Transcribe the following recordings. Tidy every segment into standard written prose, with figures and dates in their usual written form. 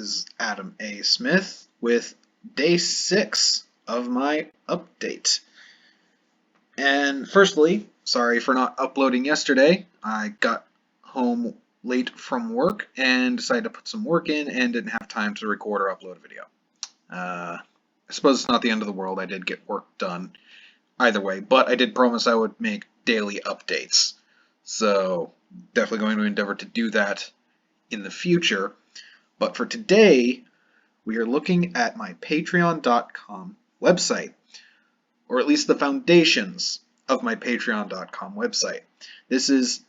is Adam A. Smith with day 6 of my update. And firstly, sorry for not uploading yesterday. I got home late from work and decided to put some work in and didn't have time to record or upload a video. I suppose it's not the end of the world. I did get work done either way, but I did promise I would make daily updates. So definitely going to endeavor to do that in the future. But for today, we are looking at my Patreon.com website, or at least the foundations of my Patreon.com website. This is,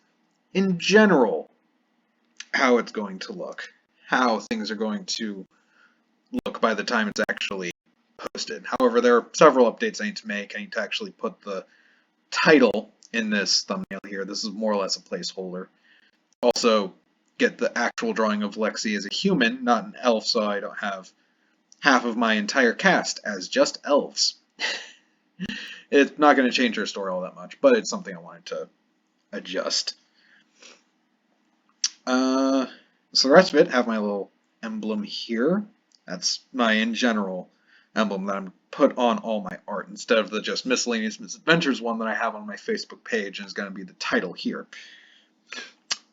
in general, how it's going to look, how things are going to look by the time it's actually posted. However, there are several updates I need to make. I need to actually put the title in this thumbnail here. This is more or less a placeholder. Also, get the actual drawing of Lexi as a human, not an elf, so I don't have half of my entire cast as just elves. It's not going to change her story all that much, but it's something I wanted to adjust. So the rest of it, have my little emblem here. That's my, in general, emblem that I'm put on all my art, instead of the just Miscellaneous Misadventures one that I have on my Facebook page, and is going to be the title here.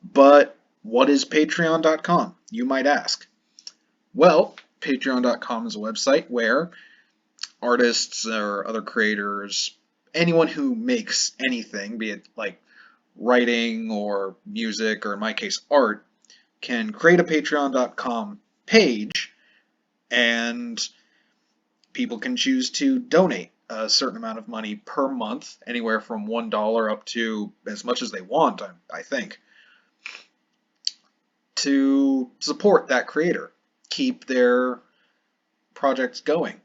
But what is Patreon.com, you might ask? Well, Patreon.com is a website where artists or other creators, anyone who makes anything, be it like writing or music, or in my case art, can create a Patreon.com page, and people can choose to donate a certain amount of money per month, anywhere from $1 up to as much as they want, I think, to support that creator, keep their projects going.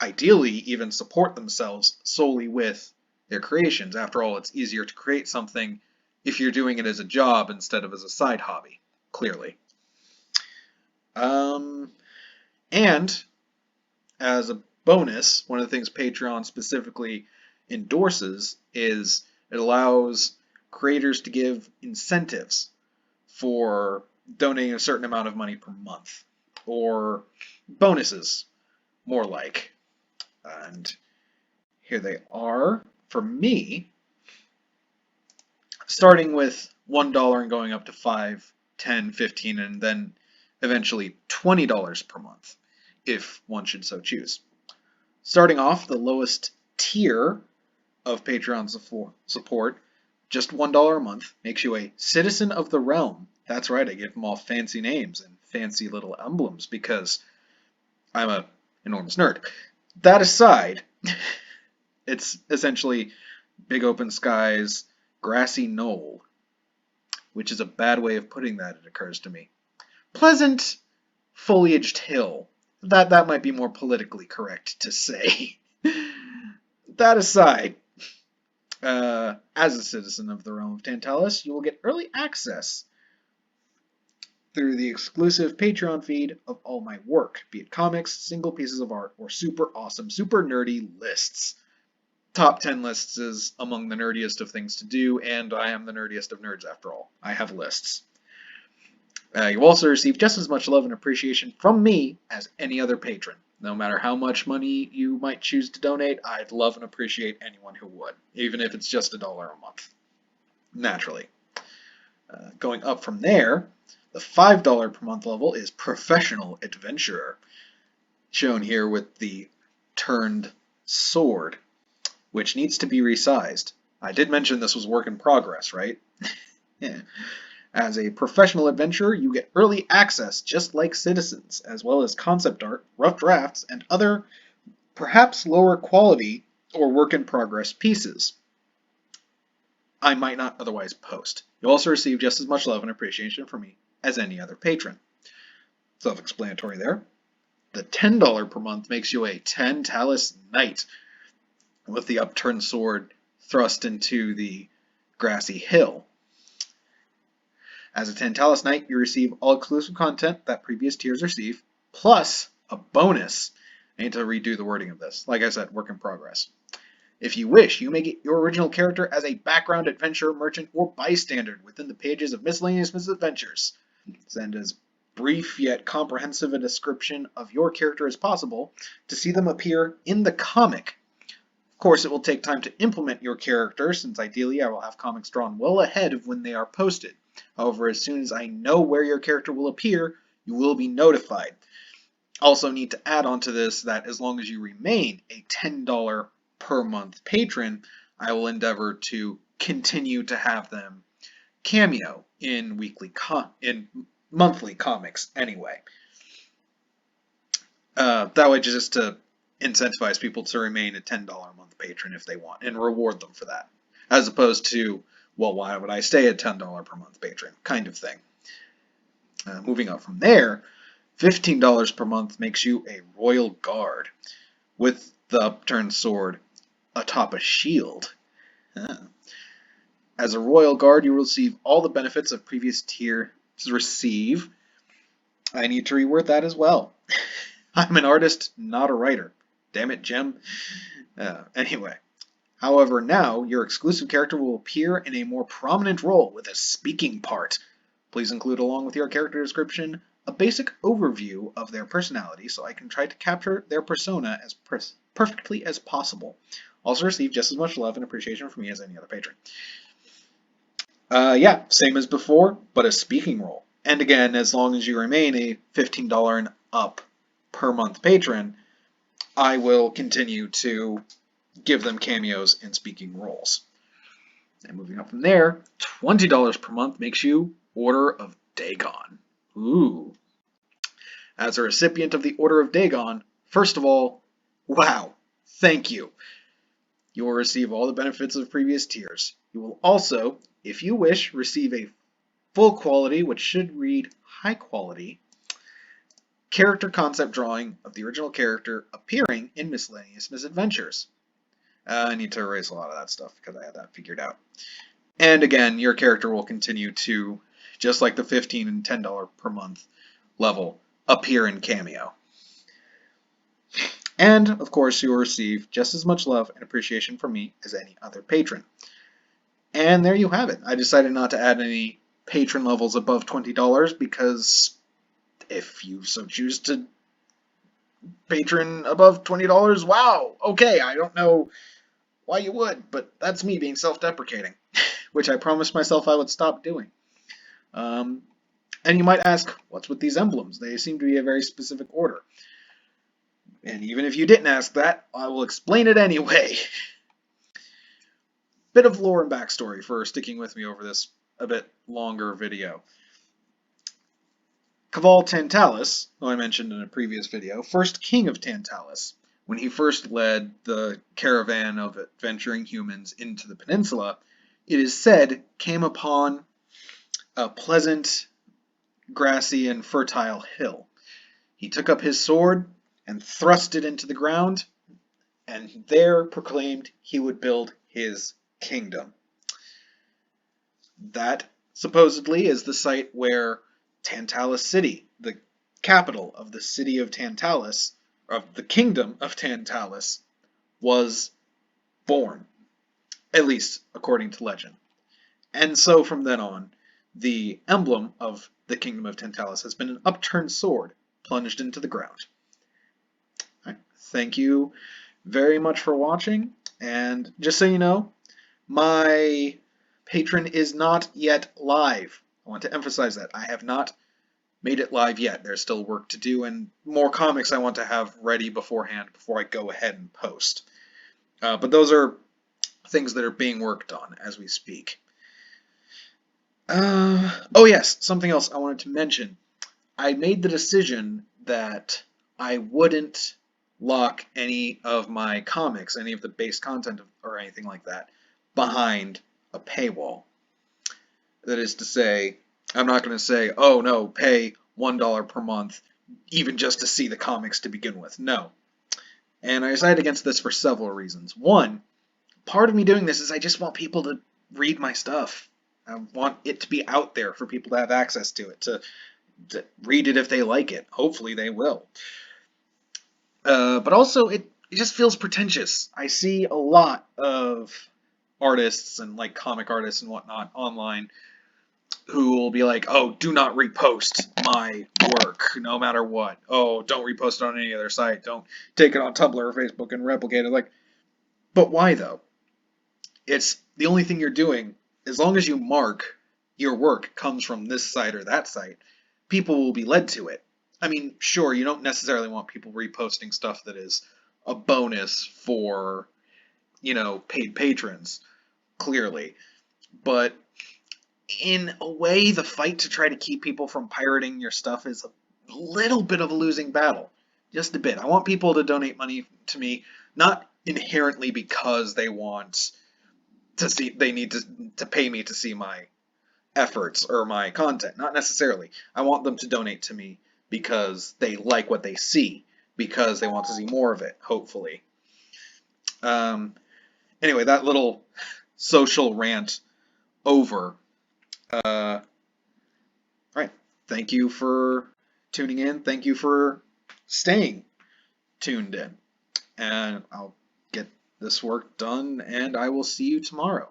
Ideally, even support themselves solely with their creations. After all, it's easier to create something if you're doing it as a job instead of as a side hobby, clearly. And as a bonus, one of the things Patreon specifically endorses is it allows creators to give incentives for donating a certain amount of money per month, or bonuses, more like. And here they are for me, starting with $1 and going up to $5, $10, $15, and then eventually $20 per month, if one should so choose. Starting off, the lowest tier of Patreon support, just $1 a month, makes you a Citizen of the Realm. That's right, I give them all fancy names and fancy little emblems because I'm an enormous nerd. That aside, it's essentially big open skies, grassy knoll, which is a bad way of putting that, it occurs to me. Pleasant foliaged hill. That might be more politically correct to say. That aside, as a citizen of the realm of Tantalus, you will get early access through the exclusive Patreon feed of all my work, be it comics, single pieces of art, or super awesome, super nerdy lists. Top 10 lists is among the nerdiest of things to do, and I am the nerdiest of nerds after all. I have lists. You also receive just as much love and appreciation from me as any other patron. No matter how much money you might choose to donate, I'd love and appreciate anyone who would, even if it's just $1 a month. Naturally. Going up from there, the $5 per month level is Professional Adventurer, shown here with the turned sword, which needs to be resized. I did mention this was work in progress, right? Yeah. As a professional adventurer, you get early access just like citizens, as well as concept art, rough drafts, and other, perhaps lower quality or work in progress pieces I might not otherwise post. You'll also receive just as much love and appreciation from me as any other patron. Self-explanatory there. The $10 per month makes you a Tantalus Knight, with the upturned sword thrust into the grassy hill. As a Tantalus Knight, you receive all exclusive content that previous tiers receive, plus a bonus. I need to redo the wording of this. Like I said, work in progress. If you wish, you may get your original character as a background adventurer, merchant, or bystander within the pages of Miscellaneous Misadventures. And as brief yet comprehensive a description of your character as possible to see them appear in the comic. Of course, it will take time to implement your character, since ideally I will have comics drawn well ahead of when they are posted. However, as soon as I know where your character will appear, you will be notified. Also need to add on to this that as long as you remain a $10 per month patron, I will endeavor to continue to have them cameo in monthly comics anyway. That way, just to incentivize people to remain a $10 a month patron if they want, and reward them for that, as opposed to, well, why would I stay a $10 per month patron kind of thing. Moving up from there, $15 per month makes you a Royal Guard with the upturned sword atop a shield. As a Royal Guard, you will receive all the benefits of previous tiers receive. I need to reword that as well. I'm an artist, not a writer. Damn it, Jim. Anyway. However, now your exclusive character will appear in a more prominent role with a speaking part. Please include, along with your character description, a basic overview of their personality so I can try to capture their persona as perfectly as possible. Also receive just as much love and appreciation from me as any other patron. Yeah, same as before, but a speaking role. And again, as long as you remain a $15 and up per month patron, I will continue to give them cameos in speaking roles. And moving up from there, $20 per month makes you Order of Dagon. Ooh. As a recipient of the Order of Dagon, first of all, wow, thank you. You will receive all the benefits of previous tiers. You will also, if you wish, receive a full quality, which should read high quality, character concept drawing of the original character appearing in Miscellaneous Misadventures. I need to erase a lot of that stuff because I had that figured out. And again, your character will continue to, just like the $15 and $10 per month level, appear in Cameo. And, of course, you will receive just as much love and appreciation from me as any other patron. And there you have it. I decided not to add any patron levels above $20 because if you so choose to patron above $20, wow, okay, I don't know why you would, but that's me being self-deprecating, which I promised myself I would stop doing. And you might ask, what's with these emblems? They seem to be a very specific order. And even if you didn't ask that, I will explain it anyway. Bit of lore and backstory for sticking with me over this a bit longer video. Kaval Tantalus, who I mentioned in a previous video, first king of Tantalus, when he first led the caravan of adventuring humans into the peninsula, it is said came upon a pleasant, grassy, and fertile hill. He took up his sword and thrust it into the ground, and there proclaimed he would build his kingdom. That, supposedly, is the site where Tantalus City, the capital of the city of Tantalus, of the kingdom of Tantalus, was born, at least according to legend. And so from then on, the emblem of the kingdom of Tantalus has been an upturned sword plunged into the ground. Right. Thank you very much for watching, and just so you know, my patron is not yet live. I want to emphasize that. I have not made it live yet. There's still work to do and more comics I want to have ready beforehand before I go ahead and post. But those are things that are being worked on as we speak. Oh yes, something else I wanted to mention. I made the decision that I wouldn't lock any of my comics, any of the base content or anything like that, behind a paywall. That is to say, I'm not going to say, oh no, pay $1 per month even just to see the comics to begin with. No. And I decided against this for several reasons. One, part of me doing this is I just want people to read my stuff. I want it to be out there for people to have access to it, to read it if they like it. Hopefully they will. But also, it just feels pretentious. I see a lot of artists and like comic artists and whatnot online who will be like, oh, do not repost my work no matter what. Oh, don't repost it on any other site. Don't take it on Tumblr or Facebook and replicate it. Like, but why though? It's the only thing you're doing. As long as you mark your work comes from this site or that site, people will be led to it. I mean, sure, you don't necessarily want people reposting stuff that is a bonus for, paid patrons, clearly. But in a way, the fight to try to keep people from pirating your stuff is a little bit of a losing battle. Just a bit. I want people to donate money to me, not inherently because they want to see, they need to pay me to see my efforts or my content. Not necessarily. I want them to donate to me because they like what they see, because they want to see more of it, hopefully. Um, anyway, that little social rant over. All right. Thank you for tuning in. Thank you for staying tuned in. And I'll get this work done, and I will see you tomorrow.